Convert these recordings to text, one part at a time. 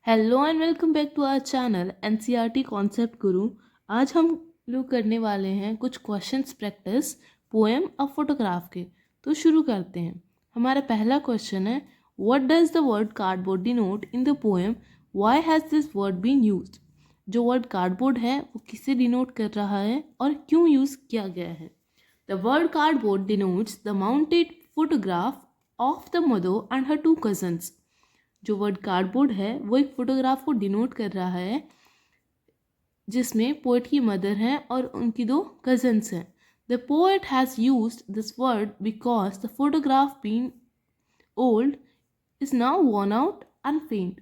Hello and welcome back to our channel NCERT Concept Guru. आज हम लोग करने वाले हैं कुछ क्वेश्चंस प्रैक्टिस पोएम और फोटोग्राफ के। तो शुरू करते हैं। हमारा पहला क्वेश्चन है, what does the word cardboard denote in the poem, why has this word been used. जो वर्ड कार्डबोर्ड है वो किसे डिनोट कर रहा है और क्यों यूज़ किया गया है। The word cardboard denotes the mounted photograph of the mother and her two cousins. जो वर्ड कार्डबोर्ड है वो एक फोटोग्राफ को डिनोट कर रहा है जिसमें पोएट की मदर है और उनकी दो कजन्स हैं। The poet has used this word because the photograph being old is now worn out and फेंट।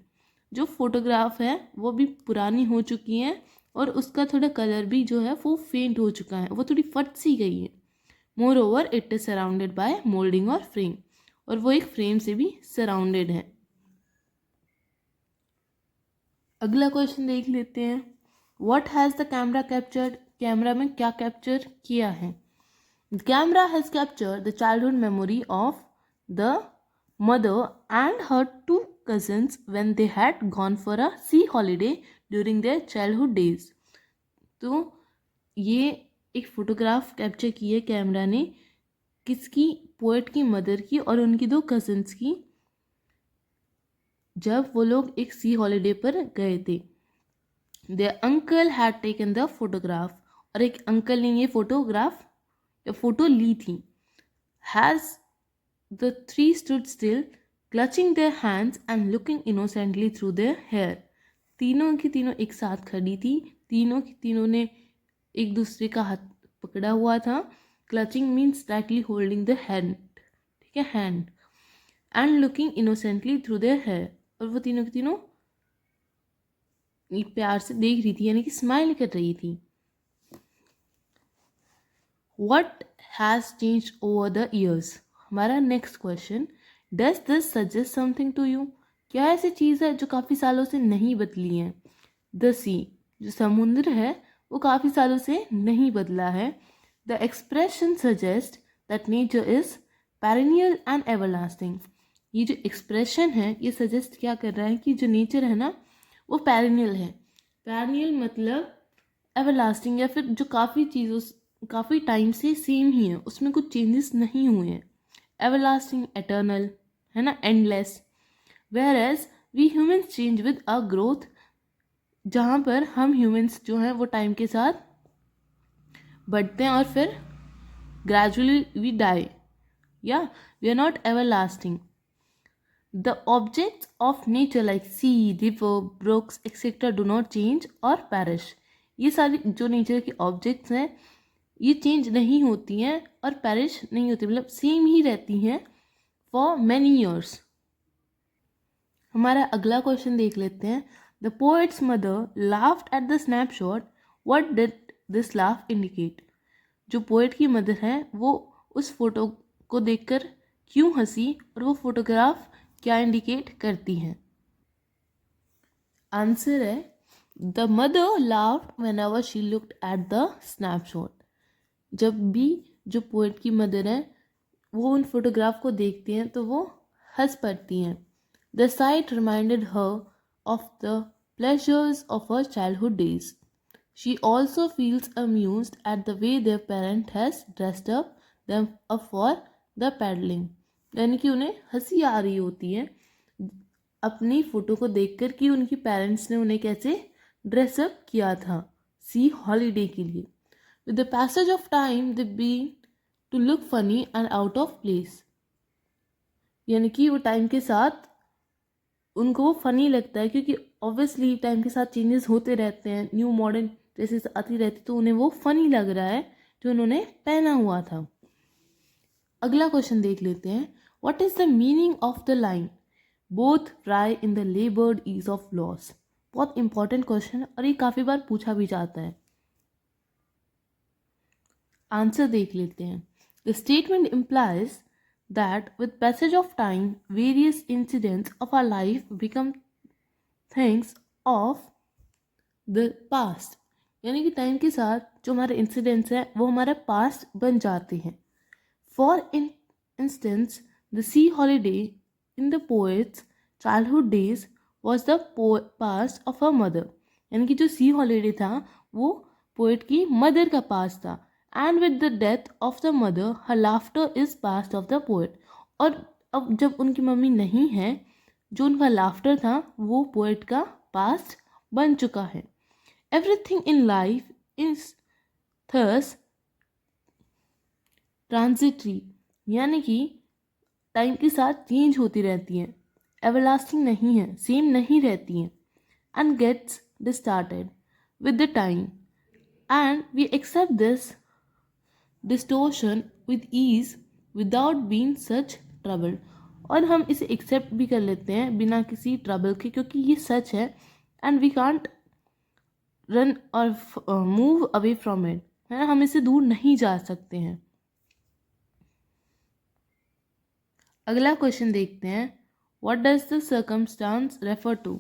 जो फोटोग्राफ है वो भी पुरानी हो चुकी है और उसका थोड़ा कलर भी जो है वो फेंट हो चुका है, वो थोड़ी फट सी गई है। More over it is surrounded by moulding और फ्रेम, और वो एक फ्रेम से भी सराउंडेड है। अगला क्वेश्चन देख लेते हैं, what has the camera captured. Camera में क्या कैप्चर किया है। The camera has captured the childhood memory of the mother and her two cousins when they had gone for a sea holiday during their childhood days. तो ये एक photograph capture की है camera ने, किसकी, पोएट की मदर की और उनकी दो कजन्स की, जब वो लोग एक सी हॉलीडे पर गए थे। Their uncle had taken the photograph, और एक अंकल ने ये फोटोग्राफ या फोटो ली थी। Has the three stood still clutching their hands and looking innocently through their hair. तीनों की तीनों एक साथ खड़ी थी, तीनों की तीनों ने एक दूसरे का हाथ पकड़ा हुआ था। Clutching means tightly holding the hand, ठीक है, hand, and looking innocently through their hair, और वो तीनों की तीनों प्यार से देख रही थी, यानी कि स्माइल कर रही थी। What has changed over the years? हमारा next question, does this suggest something to you. क्या ऐसी चीज़ है जो काफ़ी सालों से नहीं बदली है। द सी, जो समुद्र है वो काफ़ी सालों से नहीं बदला है। The expression suggest that nature is perennial and everlasting. ये जो एक्सप्रेशन है ये सजेस्ट क्या कर रहा है कि जो नेचर है ना वो पेरिनियल है। पेरिनियल मतलब एवरलास्टिंग, या फिर जो काफ़ी टाइम से सेम ही है, उसमें कुछ चेंजेस नहीं हुए हैं। एवरलास्टिंग एटर्नल है ना, endless. Whereas we humans change with a growth, जहाँ पर हम ह्यूमन्स जो हैं वो टाइम के साथ बढ़ते हैं और फिर ग्रेजुअली वी डाई, या we are not everlasting. The objects of nature like sea, river, brooks, etc. do not change or perish. ये सारी जो नेचर के ऑब्जेक्ट्स हैं ये चेंज नहीं होती हैं और पेरिश नहीं होती, मतलब सेम ही रहती हैं फॉर मैनी ईयर्स। हमारा अगला क्वेश्चन देख लेते हैं, the poet's mother laughed at the snapshot, what did this laugh indicate. जो पोएट की मदर है वो उस फोटो को देखकर क्यों हंसी और वो फोटोग्राफ क्या इंडिकेट करती हैं। आंसर है, the mother laughed whenever she looked at the snapshot. जब भी जो पोएट की मदर है वो उन फोटोग्राफ को देखती हैं तो वो हंस पड़ती हैं। The sight reminded her of the pleasures of her childhood days. She also feels amused at the way their parent has dressed up them up for the paddling. यानी कि उन्हें हंसी आ रही होती है अपनी फ़ोटो को देखकर कि उनकी पेरेंट्स ने उन्हें कैसे ड्रेसअप किया था सी हॉलीडे के लिए। With the passage of time they been to look funny and out of place. यानी कि वो टाइम के साथ उनको वो फनी लगता है, क्योंकि ऑब्वियसली टाइम के साथ चेंजेस होते रहते हैं, न्यू मॉडर्न ड्रेसेस आती रहती, तो उन्हें वो फनी लग रहा है जो उन्होंने पहना हुआ था। अगला क्वेश्चन देख लेते हैं, what is the meaning of the line both try in the laboured ease of loss. बहुत इंपॉर्टेंट क्वेश्चन और ये काफ़ी बार पूछा भी जाता है। आंसर देख लेते हैं, the statement implies that with passage of time various incidents of our life become things of the past. यानी कि टाइम के साथ जो हमारे इंसिडेंट्स हैं वो हमारा पास्ट बन जाते हैं। For instance the C holiday in the poet's childhood days was the past of her mother, यानी कि जो सी हॉलीडे था वो पोएट की मदर का पास्ट था. And with the death of the mother her laughter is past of the poet. और अब जब उनकी मम्मी नहीं है, जो उनका लाफ्टर था वो पोएट का पास्ट बन चुका है. Everything in life is thus transitory, यानी कि टाइम के साथ चेंज होती रहती हैं, एवरलास्टिंग नहीं है, सेम नहीं रहती हैं. And gets distorted with the time and we accept this distortion with ease without being such troubled. और हम इसे एक्सेप्ट भी कर लेते हैं बिना किसी ट्रबल के, क्योंकि ये सच है. एंड वी कांट रन और मूव अवे फ्रॉम इट, है ना, हम इससे दूर नहीं जा सकते हैं. अगला क्वेश्चन देखते हैं. What does the circumstance refer to?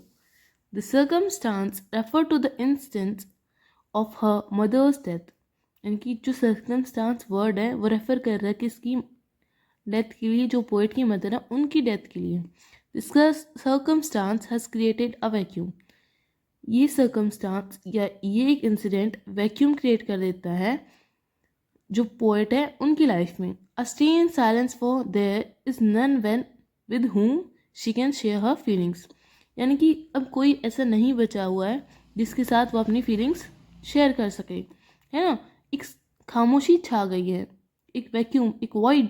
The circumstance refer to the instance of her mother's death. यानी कि जो सर्कमस्टांस वर्ड है वो रेफर कर रहा है किसकी डेथ के लिए, जो पोएट की मदर है उनकी डेथ के लिए. This circumstance has created a vacuum. ये सर्कमस्टांस या ये एक इंसिडेंट वैक्यूम क्रिएट कर देता है जो पोएट है उनकी लाइफ में. A stay in silence for there is no one with whom she can share her feelings. यानी कि अब कोई ऐसा नहीं बचा हुआ है जिसके साथ वो अपनी फीलिंग्स शेयर कर सके, है ना. एक खामोशी छा गई है, एक वैक्यूम, एक वॉइड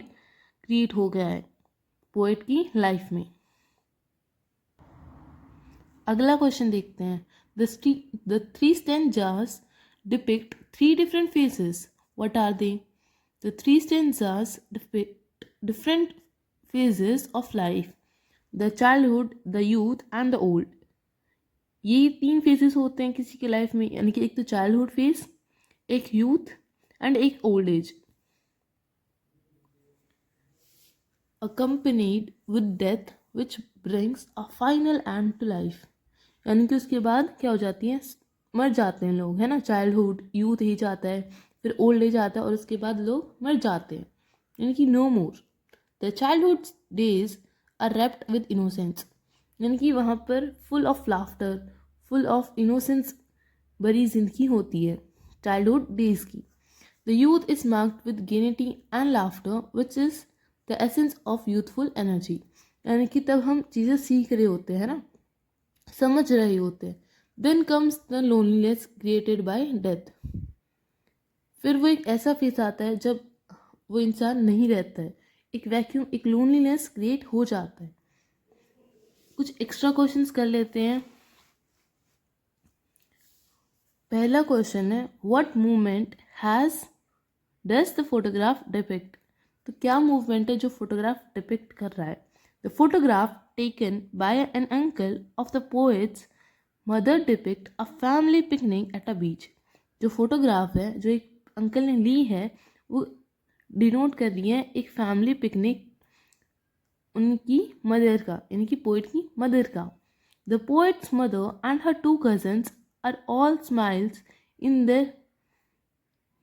क्रिएट हो गया है पोएट की लाइफ में. अगला क्वेश्चन देखते हैं. The three stanzas depict three different phases. What are they? The three stanzas depict different phases of life. The childhood, the youth and the old. ये तीन फेजेस होते हैं किसी के लाइफ में, यानी कि एक तो चाइल्डहुड फेज, एक यूथ एंड एक old age. accompanied with death which brings a final end to life. यानी कि उसके बाद क्या हो जाती है, मर जाते हैं लोग, है ना. चाइल्डहुड, यूथ एज आता है, फिर ओल्ड एज आता है और उसके बाद लोग मर जाते हैं, यानी कि no more. The childhood days are wrapped with innocence. यानी कि वहाँ पर full of laughter, full of innocence भरी जिंदगी होती है चाइल्डहुड डेज की. The youth is marked with gaiety and laughter which is the essence of youthful energy. यानी कि तब हम चीज़ें सीख रहे होते हैं ना, समझ रहे होते हैं. Then comes the loneliness created by death. फिर वो एक ऐसा फेस आता है जब वो इंसान नहीं रहता है, एक वैक्यूम, एक लोनलीनेस क्रिएट हो जाता है. कुछ एक्स्ट्रा क्वेश्चंस कर लेते हैं. पहला क्वेश्चन है what movement has does the photograph depict. तो क्या मूवमेंट है जो फोटोग्राफ डिपिक्ट कर रहा है? The photograph taken by an uncle of the poet's mother depict a family picnic at a beach. जो फोटोग्राफ है जो एक अंकल ने ली है वो डिनोट कर रही है एक फैमिली पिकनिक उनकी मदर का, यानी कि पोएट की मदर का. The poet's mother and her two cousins are all smiles in their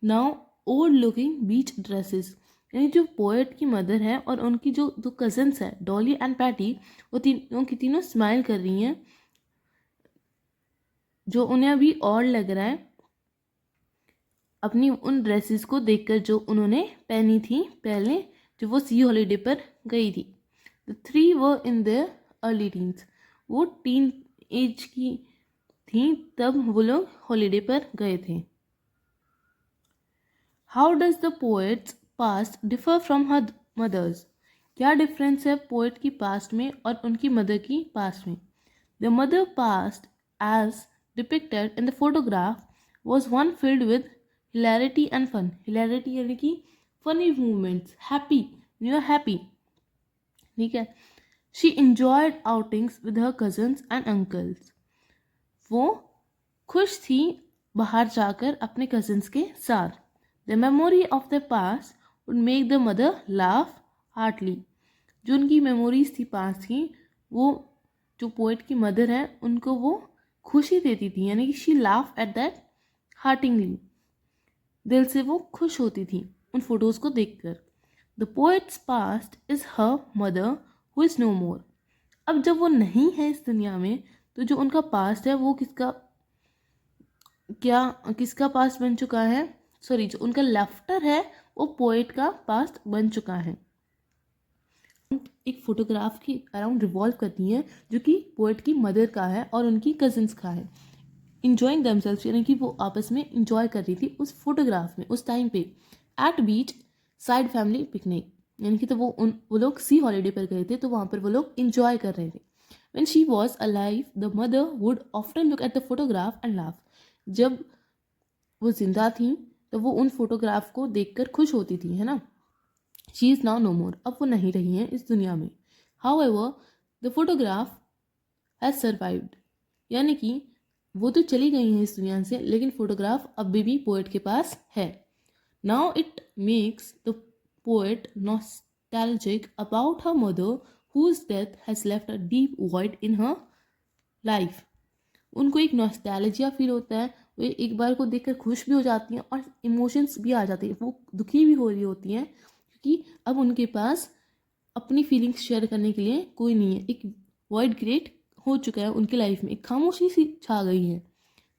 now old looking beach dresses. यानी जो पोएट की मदर है और उनकी जो दो कजन्स है डॉली एंड पैटी, वो तीनों की तीनों स्माइल कर रही हैं, जो उन्हें अभी और लग रहा है अपनी उन ड्रेसेस को देखकर जो उन्होंने पहनी थी पहले जब वो सी हॉलीडे पर गई थी. The three were in their early teens. वो टीन एज की थी तब वो लोग हॉलीडे पर गए थे. How does the poet's past differ from her mother's. क्या डिफरेंस है पोएट की पास्ट में और उनकी मदर की पास्ट में? The mother past as depicted in the photograph was one filled with hilarity and fun. Hilarity यानी कि funny movements, happy, you are happy, ठीक है. She enjoyed outings with her cousins and uncles. वो खुश थी बाहर जाकर अपने कजन्स के साथ. The memory of the past would make the mother laugh heartily. जो उनकी मेमोरीज थी पास्ट की, वो जो पोएट की मदर है उनको वो खुशी देती थी, यानी कि शी लाफ एट दैट हार्टिंगली. दिल से वो खुश होती थी उन फोटोज़ को देखकर. The poet's past is her mother who is no more. अब जब वो नहीं है इस दुनिया में तो जो उनका पास्ट है वो किसका पास्ट बन चुका है, सॉरी, जो उनका लाफ्टर है वो पोएट का पास्ट बन चुका है। एक फोटोग्राफ के अराउंड रिवॉल्व करती हैं जो कि पोएट की मदर का है और उनकी कजिन्स का है। इंजॉइंग दमसेल्फ, यानी कि वो आपस में इंजॉय कर रही थी उस फोटोग्राफ में उस टाइम पे। At beach side family picnic, यानी कि तो वो लोग सी हॉलीडे पर गए थे, तो वहाँ पर वो लोग इंजॉय कर रहे थे। When she was alive, the mother would often look at the photograph and laugh. जब वो जिंदा थी तो वो उन फोटोग्राफ को देखकर खुश होती थी, है ना। She is now no more, अब वो नहीं रही हैं इस दुनिया में। However the photograph has survived, यानी कि वो तो चली गई हैं इस दुनिया से, लेकिन फोटोग्राफ अभी भी पोएट के पास है। Now it makes the poet nostalgic about her mother whose death has left a deep void in her life. उनको एक नॉस्टैल्जिया फील होता है, वो एक बार को देखकर खुश भी हो जाती हैं और इमोशंस भी आ जाते हैं, वो दुखी भी हो रही होती हैं क्योंकि अब उनके पास अपनी फीलिंग्स शेयर करने के लिए कोई नहीं है। एक वॉइड क्रिएट हो चुका है उनकी लाइफ में, एक खामोशी सी छा गई है।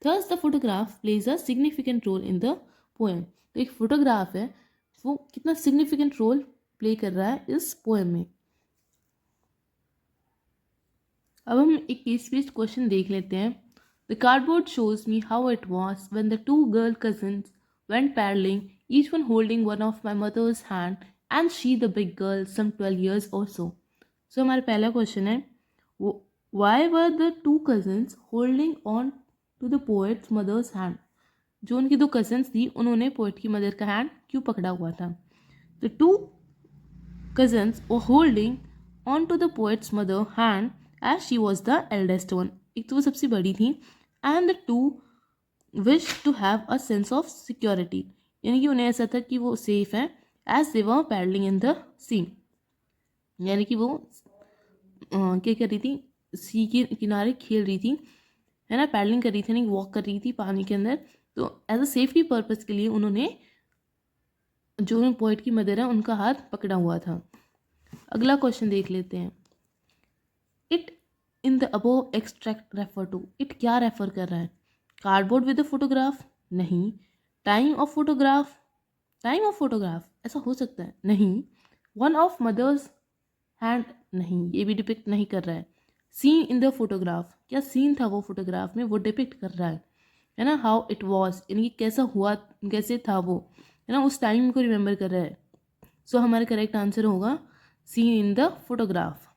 Thus the photograph plays a significant role in the poem. तो एक फोटोग्राफ है वो कितना सिग्निफिकेंट रोल प्ले कर रहा है इस पोएम में। अब हम एक केस बेस्ड क्वेश्चन देख लेते हैं। The cardboard shows me how it was when the two girl cousins went paddling, each one holding one of my mother's hand and she the big girl some 12 years or so. So हमारा पहला question है, why were the two cousins holding on to the poet's mother's hand. जो उनकी दो cousins थी उन्होंने poet की mother का हैंड क्यों पकड़ा हुआ था। The two cousins were holding on to the poet's mother hand as she was the eldest one. एक तो वो सबसे बड़ी थी, and the two wished to have a sense of security, यानी कि उन्हें ऐसा था कि वो सेफ हैं, as they were paddling in the sea, यानी कि वो क्या कर रही थी, सी के किनारे खेल रही थी, है ना, पैडलिंग कर रही थी, यानी वॉक कर रही थी पानी के अंदर। तो एज अ सेफ्टी पर्पज़ के लिए उन्होंने जो पोएट की मदर है उनका हाथ पकड़ा हुआ था। अगला क्वेश्चन देख लेते हैं। It in the above extract refer to, it क्या रेफर कर रहा है। कार्डबोर्ड विद अ फोटोग्राफ, नहीं। Time of photograph, time of photograph ऐसा हो सकता है, नहीं। वन ऑफ मदर्स हैंड, नहीं, ये भी डिपिक्ट नहीं कर रहा है। सीन इन द फोटोग्राफ, क्या सीन था वो फोटोग्राफ में, वो डिपिक्ट कर रहा है ना। हाउ इट वॉज, यानी कि कैसा हुआ, कैसे था वो, है ना, उस टाइम को रिमेंबर कर रहा है। सो हमारा करेक्ट आंसर होगा सीन इन द फोटोग्राफ।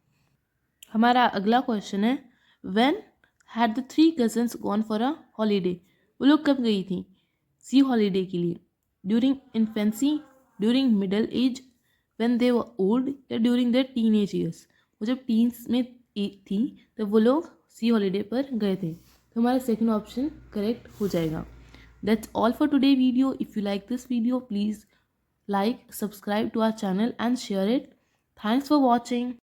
हमारा अगला क्वेश्चन है, when had the three cousins gone for a holiday, वो लोग कब गई थी सी हॉलीडे के लिए। During infancy, during middle age, when they were old, या ड्यूरिंग देयर टीनेज ईयर्स। वो जब टीन्स में थी तब वो लोग सी हॉलीडे पर गए थे। तो हमारा सेकंड ऑप्शन करेक्ट हो जाएगा। That's all for today video. If you like this video please like, subscribe to our channel and share it. Thanks for watching.